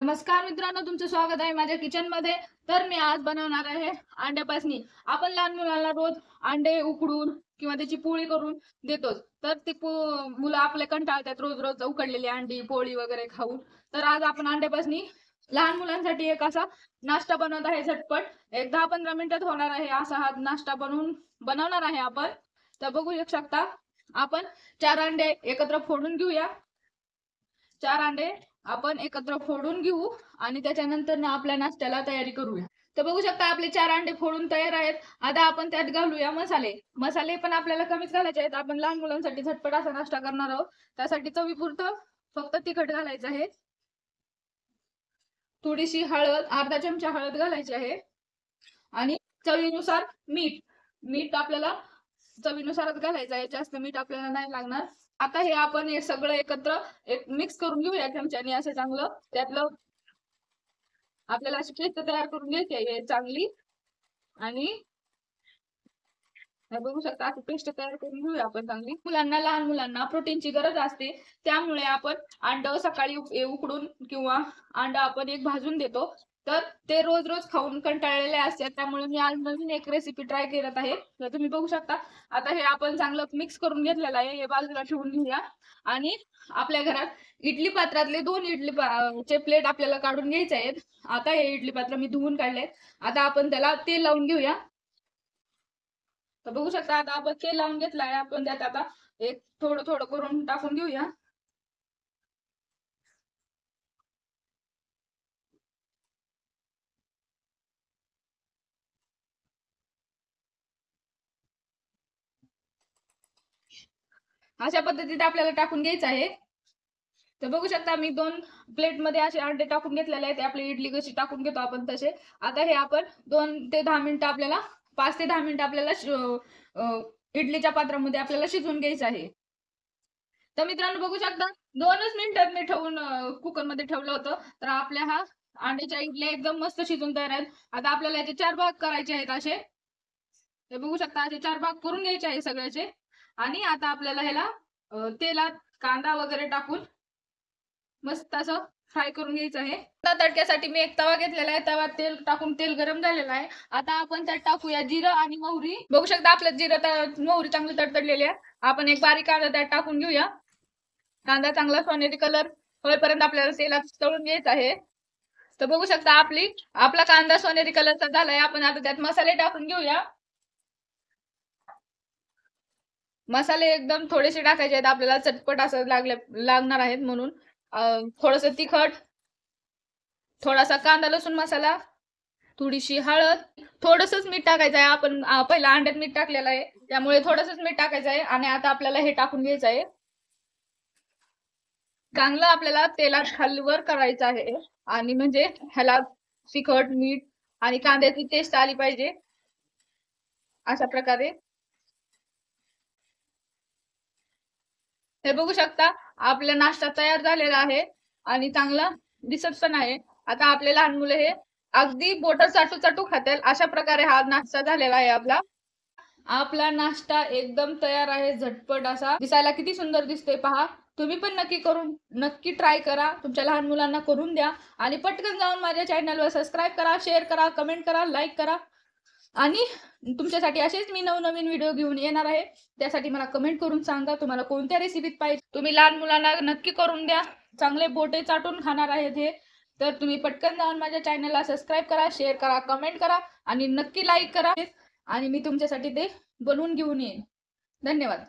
नमस्कार मित्रांनो, तुमचं स्वागत आहे माझ्या किचन मध्ये। तर मी आज बनवणार आहे अंड्यापासनी। आपण लहान मुलांना रोज अंडे उकडून किंवा त्याची पोळी करून देतोच। तर ती मुलं आपले कंटाळतात रोज रोज उकडलेली अंडी पोळी वगैरे खाऊन। तर आज आपण अंड्यापासनी लहान मुलांसाठी एक असा नाश्ता बनवत आहे झटपट। एक 10-15 मिनिटात होणार आहे असा हा नाश्ता बनवणार आहे आपण। तर बघू शकता आपण 4 अंडे एकत्र फोडून घेऊया। 4 अंडे आपण एकत्र फोडून घेऊ आणि त्याच्यानंतर ना आपल्या नाश्त्याला तयारी करूया। तर बघू शकता आपले 4 अंडे फोडून तयार आहेत। आता आपण त्यात घालूया मसाले पण आपल्याला कमीच घालायचे आहेत। आपण लहान मुलांसाठी झटपट असा नाश्ता करणार आहोत। त्यासाठी चवीपुरतं फक्त तिखट घालायचं आहे। थोडीशी हळद, अर्धा चमचा हळद घालायची आहे आणि चवीनुसार मीठ आपल्याला चवीनुसारच घालायचं आहे। जास्त मीठ आपल्याला नाही लागणार। आता हे आपण हे सगळं एकत्र मिक्स करून घेऊया चमच्याने असं चांगलं। त्यातलं आपल्याला अशी पेस्ट तयार करून घ्यायची आहे चांगली आणि बघू शकता अशी पेस्ट तयार करून घेऊया आपण चांगली। लहान मुलांना प्रोटीनची गरज असते, त्यामुळे आपण अंड सकाळी उकडून किंवा अंड आपण एक भाजून देतो। तर ते रोज रोज खाऊन कंटाळलेले असतात, त्यामुळे मी आज नवीन एक रेसिपी ट्राय करत आहे। तर तुम्ही बघू शकता आता हे आपण चांगलं मिक्स करून घेतलेलं आहे। हे बाजूला ठेवून घेऊया आणि आपल्या घरात इडली पात्रातले 2 चे प्लेट आपल्याला काढून घ्यायचे आहेत। आता हे इडली पात्र मी धुवून काढले। आता आपण त्याला तेल लावून घेऊया। तर बघू शकता आता आपण तेल लावून घेतलं आहे। आपण त्यात आता एक थोडं थोडं करून टाकून घेऊया। अशा पद्धतीने आपल्याला टाकून घ्यायचं आहे। तर बघू शकता मी 2 प्लेट मध्ये असे अंडे टाकून घेतलेले आहेत। आपली इडली कशी टाकून घेतो आपण तसे। आता हे आपण 2 ते 10 मिनिटं आपल्याला 5 ते 10 मिनिटं आपल्याला इडलीच्या पात्रामध्ये आपल्याला शिजवून घ्यायचं आहे। तर मित्रांनो बघू शकता 2च मिनिटात मी ठेवून कुकर मध्ये ठेवलं होतं। तर आपल्या हा अंड्याच्या इडल्या एकदम मस्त शिजून तयार आहेत। आता आपल्याला याचे 4 भाग करायचे आहेत असे। हे बघू शकता असे 4 भाग करून घ्यायचे आहे सगळ्याचे। आणि आता आपल्याला ह्याला तेलात कांदा वगैरे टाकून मस्त असं फ्राय करून घ्यायचं आहे। तडक्यासाठी मी एक तवा घेतलेला आहे। तव्यात तेल टाकून तेल गरम झालेलं आहे। आता आपण त्यात टाकूया जिरं आणि मोहरी। बघू शकता आपलं जिरं मोहरी चांगली तडतडलेली आहे। आपण एक बारीक कांदा त्यात टाकून घेऊया। कांदा चांगला सोनेरी कलर होईपर्यंत आपल्याला तेलात तळून घ्यायचं आहे। तर बघू शकता आपला कांदा सोनेरी कलरचा झालाय। आपण आता त्यात मसाले टाकून घेऊया। मसाले एकदम थोडेसे टाकायचे आहेत, आपल्याला चटपट असं लागणार आहेत म्हणून। थोडंसं तिखट, थोडासा कांदा लसूण मसाला, थोडीशी हळद, थोडंसंच मीठ टाकायचं आहे। आपण पहिला अंड्यात मीठ टाकलेलं आहे, त्यामुळे थोडंसंच मीठ टाकायचं आहे। आणि आता आपल्याला हे टाकून घ्यायचं आहे। चांगलं आपल्याला तेलात खालीवर करायचं आहे आणि म्हणजे ह्याला तिखट मीठ आणि कांद्याची टेस्ट आली पाहिजे अशा प्रकारे। हे बघू शकता आपला नाश्ता तयार झालेला आहे आणि चांगला दिसत पण आहे। आता आपले लहान मुलं हे अगदी बोट चाटू चाटू खातील अशा प्रकारे हा नाश्ता झालेला आहे आपला। आपला नाश्ता एकदम तयार आहे झटपट असा। दिसायला किती सुंदर दिसतोय पहा। तुम्ही पण नक्की ट्राय करा, तुमच्या लहान मुलांना करून द्या आणि पटकन जाऊन माझ्या चॅनलवर सबस्क्राईब करा, शेअर करा, कमेंट करा, लाईक करा आणि तुमच्यासाठी असेच मी नवनवीन व्हिडिओ घेऊन येणार आहे। त्यासाठी मला कमेंट करून सांगा तुम्हाला कोणत्या रेसिपीत पाहिजे। तुम्ही लहान मुलांना नक्की करून द्या, चांगले बोटे चाटून खाणार आहेत हे। तर तुम्ही पटकन जाऊन माझ्या चॅनलला सबस्क्राईब करा, शेअर करा, कमेंट करा आणि नक्की लाईक करा आणि मी तुमच्यासाठी ते बनवून घेऊन येईन। धन्यवाद।